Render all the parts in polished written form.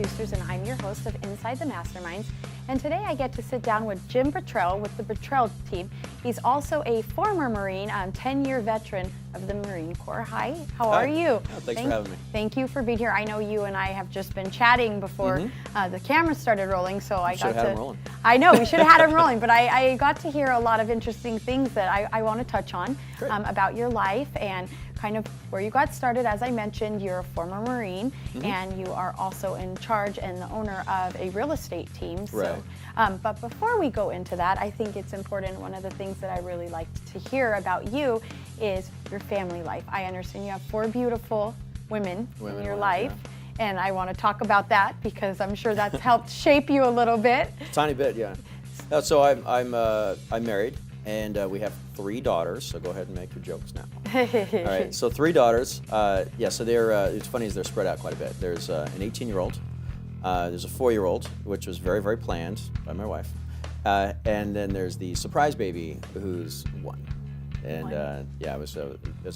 Producers, and I'm your host of Inside the Masterminds. And today I get to sit down with Jim Bottrell with the Bottrell Team. He's also a former Marine, 10-year veteran of the Marine Corps. Hi, how are you? Oh, thanks for having me. Thank you for being here. I know you and I have just been chatting before the camera started rolling, so I got to. Had him rolling. I know, we should have had him rolling, but I got to hear a lot of interesting things that I want to touch on about your life and kind of where you got started. As I mentioned, you're a former Marine, and you are also in charge and the owner of a real estate team. Right. So, but before we go into that, I think it's important, one of the things that I really like to hear about you is your family life. I understand you have 4 beautiful women in your life. Yeah. And I want to talk about that because I'm sure that's helped shape you a little bit. Tiny bit, yeah. So I'm married, and we have 3 daughters. So go ahead and make your jokes now. All right. So 3 daughters. Yeah. So they're. It's funny as they're spread out quite a bit. There's an 18-year-old. There's a 4-year-old, which was very, very planned by my wife, and then there's the surprise baby who's 1. And yeah, as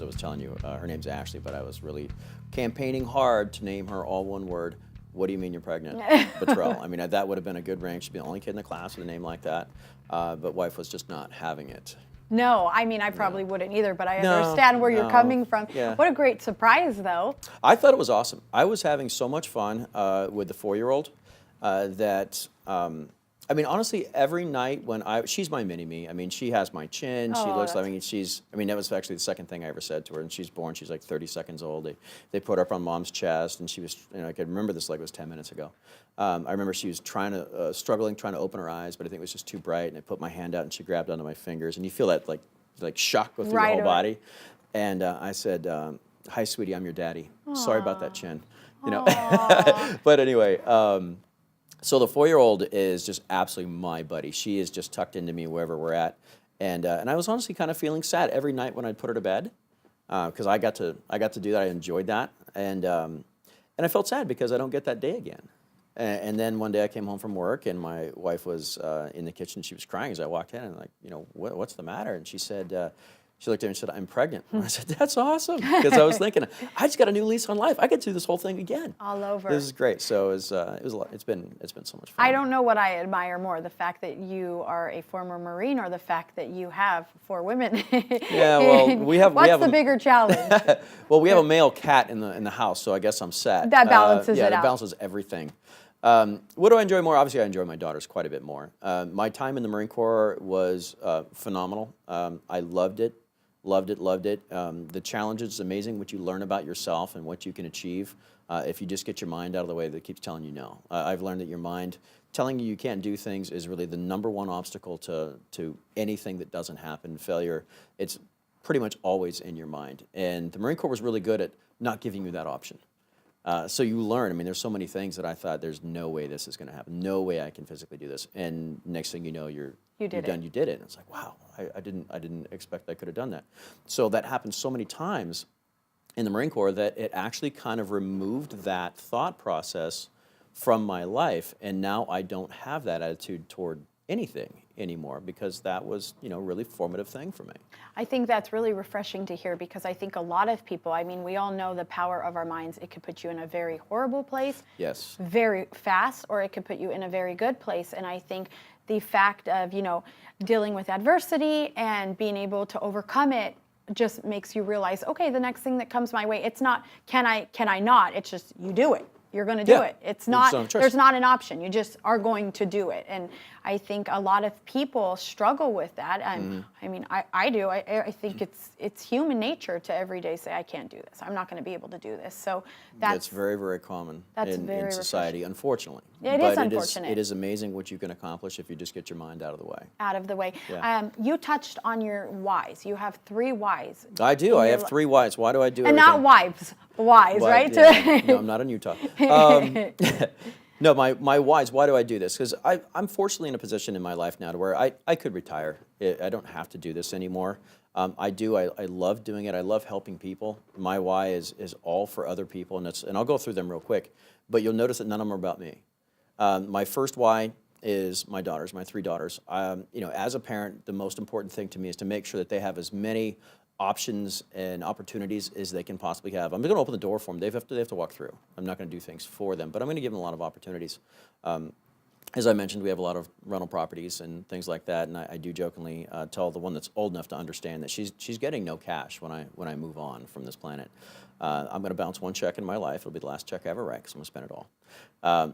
I was telling you, her name's Ashley, but I was really campaigning hard to name her all one word. What do you mean you're pregnant? Bottrell. I mean, that would have been a good rank. She'd be the only kid in the class with a name like that. But wife was just not having it. No, I mean, I probably wouldn't either, but I understand where you're coming from. Yeah. What a great surprise, though. I thought it was awesome. I was having so much fun with the 4-year-old that, I mean, honestly, every night when she's my mini-me. I mean, she has my chin. She looks, I mean, that was actually the second thing I ever said to her. And she's born, she's like 30 seconds old. They put her up on mom's chest, and she was, I could remember this like it was 10 minutes ago. I remember she was struggling, trying to open her eyes, but I think it was just too bright. And I put my hand out, and she grabbed onto my fingers. And you feel that like shock go through your whole body. And I said, "Hi, sweetie, I'm your daddy. Sorry about that chin." You know. But anyway. So the 4-year-old is just absolutely my buddy. She is just tucked into me wherever we're at, and I was honestly kind of feeling sad every night when I'd put her to bed, because I got to do that. I enjoyed that, and I felt sad because I don't get that day again. And then one day I came home from work, and my wife was in the kitchen. She was crying as I walked in, and what's the matter? And she said. She looked at me and said, "I'm pregnant." And I said, "That's awesome," because I was thinking, I just got a new lease on life. I could do this whole thing again. All over. This is great. So it was a lot. It's been so much fun. I don't know what I admire more, the fact that you are a former Marine or the fact that you have 4 women. Yeah, well, What's the bigger challenge? Well, we have a male cat in the house, so I guess I'm set. That balances it out. Yeah, that balances everything. What do I enjoy more? Obviously, I enjoy my daughters quite a bit more. My time in the Marine Corps was phenomenal. I loved it. Loved it. The challenge is amazing, what you learn about yourself and what you can achieve if you just get your mind out of the way that keeps telling you no. I've learned that your mind telling you can't do things is really the #1 obstacle to anything that doesn't happen. Failure, it's pretty much always in your mind. And the Marine Corps was really good at not giving you that option. So you learn. I mean, there's so many things that I thought, there's no way this is going to happen. No way I can physically do this. And next thing you know, you did it. And it's like, wow, I didn't expect I could have done that. So that happened so many times in the Marine Corps that it actually kind of removed that thought process from my life. And now I don't have that attitude toward anything anymore, because that was, a really formative thing for me. I think that's really refreshing to hear, because I think a lot of people, I mean, we all know the power of our minds. It could put you in a very horrible place, yes, very fast, or it could put you in a very good place. And I think the fact of, dealing with adversity and being able to overcome it just makes you realize, okay, the next thing that comes my way, it's not, can I not? It's just, you do it. You're going to do it. It's not, there's not an option. You just are going to do it. And I think a lot of people struggle with that. I mean, I do. I think it's human nature to every day say, I can't do this. I'm not going to be able to do this. So that's very, very common in society, unfortunately. It is unfortunate. It is amazing what you can accomplish if you just get your mind out of the way. Out of the way. Yeah. You touched on your whys. You have 3 whys. I do. I have 3 whys. Why do I do it? And not wives. Whys, right? Yeah. No, I'm not in Utah. No, my whys, why do I do this? Because I'm fortunately in a position in my life now to where I could retire. I don't have to do this anymore. I love doing it. I love helping people. My why is all for other people, and I'll go through them real quick, but you'll notice that none of them are about me. My first why is my daughters, my 3 daughters. As a parent, the most important thing to me is to make sure that they have as many options and opportunities as they can possibly have. I'm going to open the door for them. They have to walk through. I'm not going to do things for them, but I'm going to give them a lot of opportunities. As I mentioned, we have a lot of rental properties and things like that, and I do jokingly tell the one that's old enough to understand that she's getting no cash when I move on from this planet. I'm going to bounce one check in my life. It'll be the last check I ever write because I'm going to spend it all.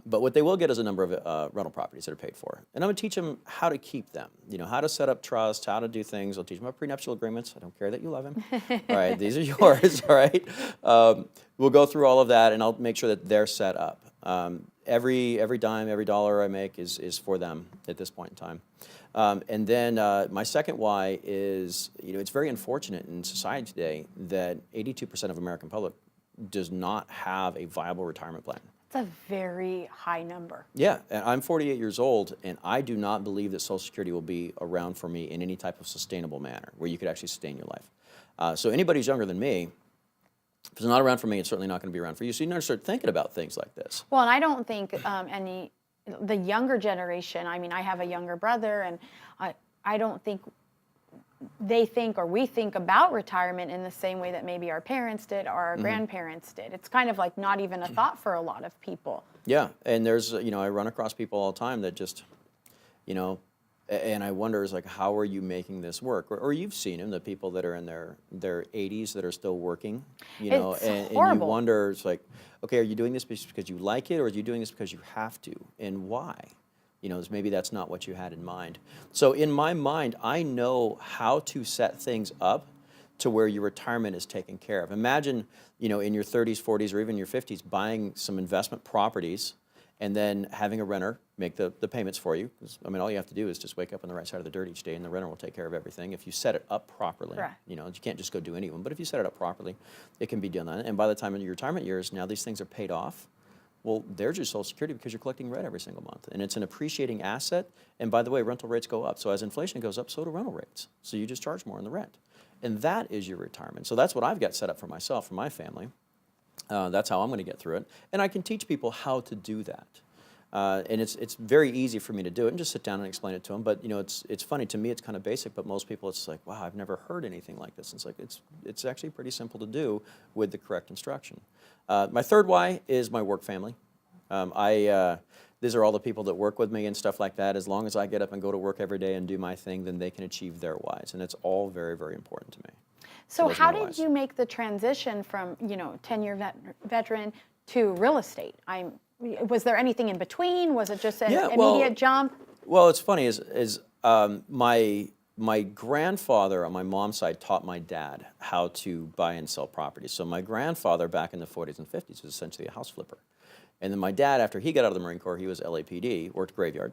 But what they will get is a number of rental properties that are paid for, and I'm going to teach them how to keep them. You know, how to set up trust, how to do things. I'll teach them about prenuptial agreements. I don't care that you love him. All right, these are yours. All right, we'll go through all of that, and I'll make sure that they're set up. Every dime, every dollar I make is for them at this point in time. And then my second why is, you know, it's very unfortunate in society today that 82% of American public does not have a viable retirement plan. It's a very high number. Yeah, and I'm 48 years old, and I do not believe that Social Security will be around for me in any type of sustainable manner where you could actually sustain your life. So anybody who's younger than me, if it's not around for me, it's certainly not going to be around for you. So you need to start thinking about things like this. Well, and I don't think the younger generation, I mean, I have a younger brother, and I don't think they think or we think about retirement in the same way that maybe our parents did or our grandparents did. It's kind of like not even a thought for a lot of people. Yeah, and there's, you know, I run across people all the time that just, you know, and I wonder, is like, how are you making this work? Or you've seen them, the people that are in their 80s that are still working, you know, and you wonder, it's like, okay, are you doing this because you like it, or are you doing this because you have to, and why? You know, maybe that's not what you had in mind. So in my mind, I know how to set things up to where your retirement is taken care of. Imagine, you know, in your 30s, 40s, or even your 50s, buying some investment properties and then having a renter make the payments for you. 'Cause, I mean, all you have to do is just wake up on the right side of the dirt each day, and the renter will take care of everything. If you set it up properly, right. You know, you can't just go do any of them, but if you set it up properly, it can be done. And by the time of your retirement years, now these things are paid off. Well, there's your Social Security because you're collecting rent every single month, and it's an appreciating asset. And by the way, rental rates go up. So as inflation goes up, so do rental rates. So you just charge more in the rent. And that is your retirement. So that's what I've got set up for myself, for my family. That's how I'm going to get through it. And I can teach people how to do that. And it's very easy for me to do it and just sit down and explain it to them. But you know, it's funny to me. It's kind of basic, but most people, it's like, wow, I've never heard anything like this. And it's like it's actually pretty simple to do with the correct instruction. My third why is my work family. These are all the people that work with me and stuff like that. As long as I get up and go to work every day and do my thing, then they can achieve their whys, and it's all very, very important to me. So how did you make the transition from, you know, 10-year veteran to real estate? Was there anything in between? Was it just an immediate jump? Well, it's funny is my grandfather on my mom's side taught my dad how to buy and sell properties. So my grandfather back in the 40s and 50s was essentially a house flipper. And then my dad, after he got out of the Marine Corps, he was LAPD, worked graveyard,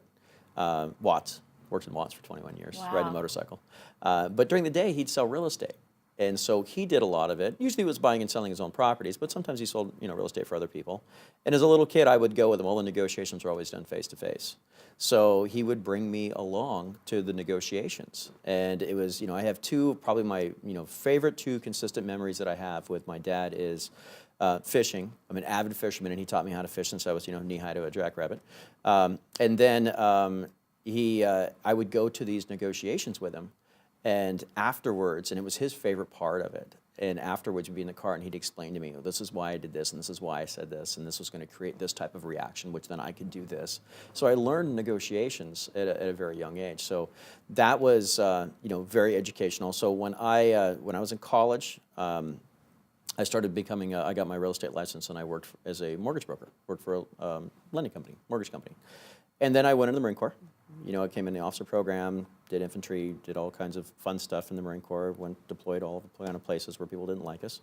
Watts, worked in Watts for 21 years, riding a motorcycle. But during the day, he'd sell real estate. And so he did a lot of it. Usually he was buying and selling his own properties, but sometimes he sold, you know, real estate for other people. And as a little kid, I would go with him. All the negotiations were always done face to face. So he would bring me along to the negotiations. And it was, you know, I have probably my, you know, favorite two consistent memories that I have with my dad is fishing. I'm an avid fisherman, and he taught me how to fish since I was, you know, knee-high to a jackrabbit. And then I would go to these negotiations with him. And afterwards, and it was his favorite part of it, and afterwards we'd be in the car and he'd explain to me, oh, this is why I did this, and this is why I said this, and this was going to create this type of reaction, which then I could do this. So I learned negotiations at a very young age. So that was, you know, very educational. So when I was in college, I started becoming, I got my real estate license, and I worked as a mortgage broker, worked for a lending company, mortgage company. And then I went into the Marine Corps. You know, I came in the officer program, did infantry, did all kinds of fun stuff in the Marine Corps, deployed all kind of places where people didn't like us.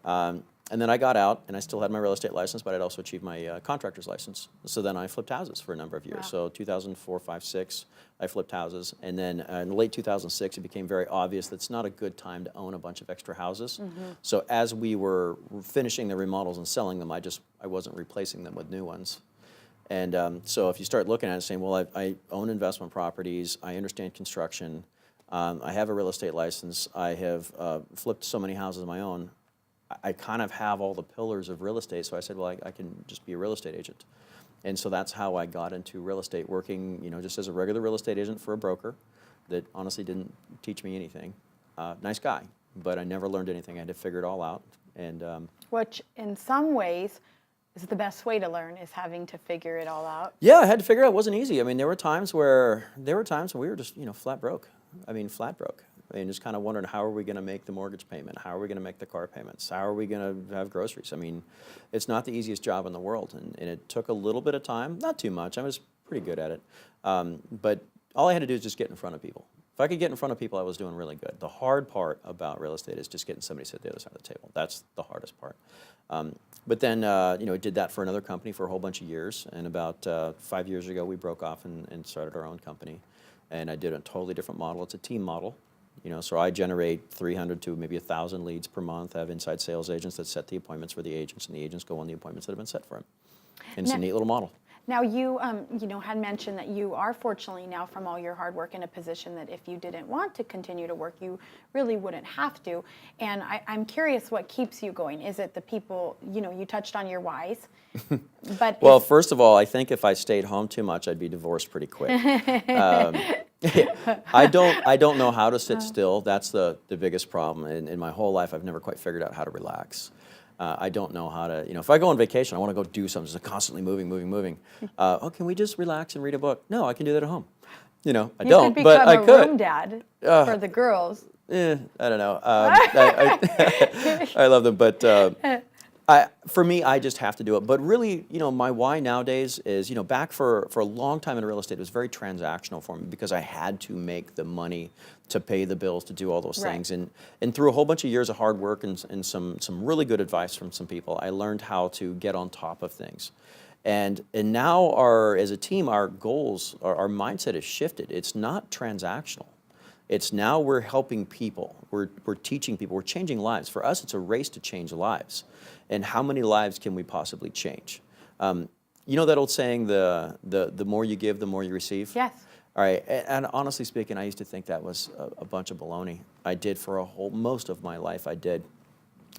And then I got out, and I still had my real estate license, but I'd also achieved my contractor's license. So then I flipped houses for a number of years. Wow. So 2004, 5, 6, I flipped houses. And then in late 2006, it became very obvious that it's not a good time to own a bunch of extra houses. Mm-hmm. So as we were finishing the remodels and selling them, I wasn't replacing them with new ones. And so if you start looking at it and saying, well, I own investment properties, I understand construction, I have a real estate license, I have flipped so many houses of my own, I kind of have all the pillars of real estate. So I said, well, I can just be a real estate agent. And so that's how I got into real estate, working, you know, just as a regular real estate agent for a broker that honestly didn't teach me anything. Nice guy, but I never learned anything. I had to figure it all out. And Which in some ways is the best way to learn, is having to figure it all out. yeah, I had to figure it out. It wasn't easy. I mean, there were times when we were just, flat broke. I mean, flat broke. I mean, just kind of wondering, how are we going to make the mortgage payment? How are we going to make the car payments? How are we going to have groceries? I mean, it's not the easiest job in the world, and it took a little bit of time, not too much. I was pretty good at it. But all I had to do is just get in front of people. If I could get in front of people, I was doing really good. The hard part about real estate is just getting somebody to sit at the other side of the table. That's the hardest part. But then, did that for another company for a whole bunch of years. And about 5 years ago, we broke off and started our own company. And I did a totally different model. It's a team model. So I generate 300 to maybe 1,000 leads per month. I have inside sales agents that set the appointments for the agents, and the agents go on the appointments that have been set for them. And it's a neat little model. Now you, had mentioned that you are fortunately now, from all your hard work, in a position that if you didn't want to continue to work, you really wouldn't have to. And I'm curious, what keeps you going? Is it the people? You touched on your whys, but well, first of all, I think if I stayed home too much, I'd be divorced pretty quick. I don't know how to sit still. That's the biggest problem. In my whole life, I've never quite figured out how to relax. I don't know how to, if I go on vacation, I want to go do something, just constantly moving. Can we just relax and read a book? No, I can do that at home. I don't, but I could. You could become a room dad for the girls. I don't know. I love them, but for me, I just have to do it. But really, my why nowadays is, back for a long time in real estate, it was very transactional for me because I had to make the money to pay the bills, to do all those things. And through a whole bunch of years of hard work and some really good advice from some people, I learned how to get on top of things. And now as a team, our goals, our mindset has shifted. It's not transactional. It's now we're helping people. We're teaching people. We're changing lives. For us, it's a race to change lives. And how many lives can we possibly change? You know that old saying, the more you give, the more you receive? Yes. All right, and honestly speaking, I used to think that was a bunch of baloney. I did for most of my life, I did.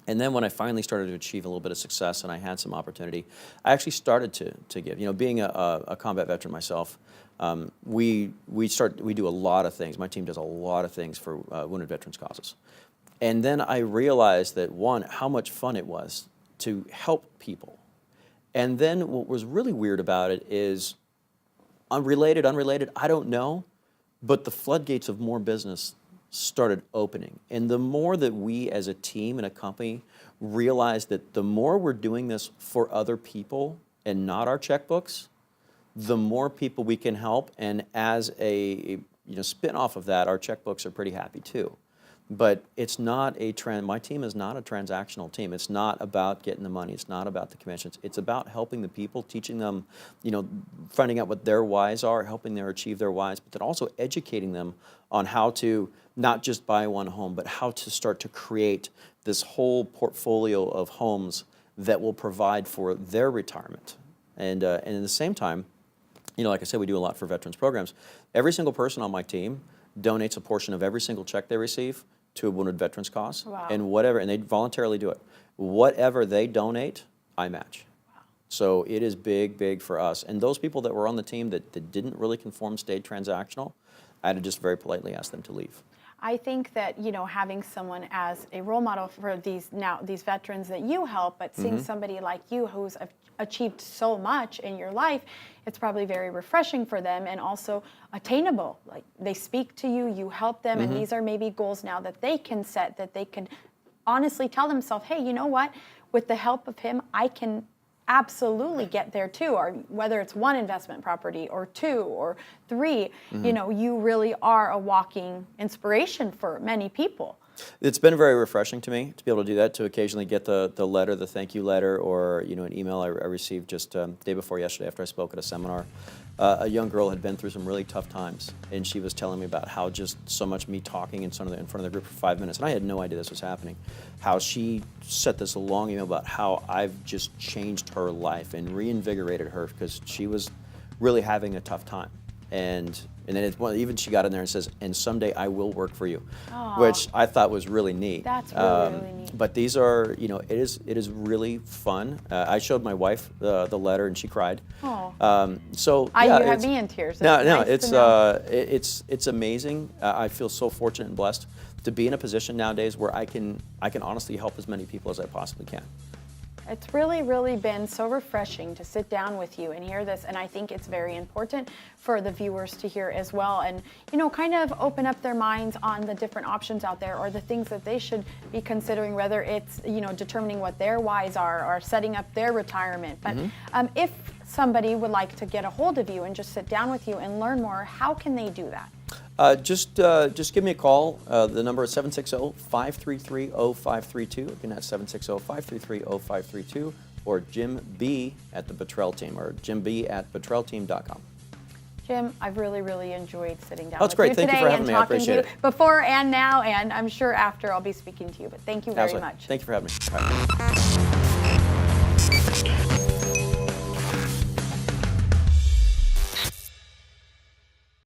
And then when I finally started to achieve a little bit of success and I had some opportunity, I actually started to give. Being a combat veteran myself, we do a lot of things. My team does a lot of things for wounded veterans causes. And then I realized that, one, how much fun it was to help people. And then what was really weird about it is, unrelated, I don't know, but the floodgates of more business started opening. And the more that we as a team and a company realized that the more we're doing this for other people and not our checkbooks, the more people we can help. And as a spin-off of that, our checkbooks are pretty happy too. But it's not my team is not a transactional team. It's not about getting the money. It's not about the commissions. It's about helping the people, teaching them, finding out what their whys are, helping them achieve their whys, but then also educating them on how to not just buy one home, but how to start to create this whole portfolio of homes that will provide for their retirement. And at the same time, like I said, we do a lot for veterans programs. Every single person on my team donates a portion of every single check they receive to a wounded veterans cause. Wow. And they voluntarily do it. Whatever they donate, I match. Wow. So it is big for us. And those people that were on the team that didn't really conform, stayed transactional, I had to just very politely ask them to leave. I think that, having someone as a role model for these veterans that you help, but seeing somebody like you who's achieved so much in your life, it's probably very refreshing for them and also attainable. Like, they speak to you, you help them, and these are maybe goals now that they can set, that they can honestly tell themselves, hey, you know what? With the help of him, I can absolutely get there too. Or whether it's one investment property or two or three, you really are a walking inspiration for many people. It's been very refreshing to me to be able to do that, to occasionally get the letter, the thank you letter, or an email I received just day before yesterday after I spoke at a seminar. A young girl had been through some really tough times, and she was telling me about how just so much me talking in front of the group for 5 minutes, and I had no idea this was happening, how she sent this long email about how I've just changed her life and reinvigorated her because she was really having a tough time. and then even she got in there and says, and someday I will work for you, Aw. which I thought was really neat. That's really neat. But these are, it is really fun. I showed my wife the letter and she cried. Oh. So You yeah, had me in tears. No, It's nice to know. it's amazing. I feel so fortunate and blessed to be in a position nowadays where I can honestly help as many people as I possibly can. It's really, really been so refreshing to sit down with you and hear this, and I think it's very important for the viewers to hear as well, and kind of open up their minds on the different options out there, or the things that they should be considering, whether it's determining what their whys are or setting up their retirement. But if somebody would like to get a hold of you and just sit down with you and learn more, how can they do that? Just give me a call. The number is 760-533-0532. Again, that's 760-533-0532, or Jim B at the Bottrell Team, or jimb@bottrellteam.com. Jim, I've really, really enjoyed sitting down Oh, it's with great. you Thank you today for having and me. I talking to appreciate you it. before and now, and I'm sure after I'll be speaking to you. But thank you very Absolutely. much. Thank you for having me. All right.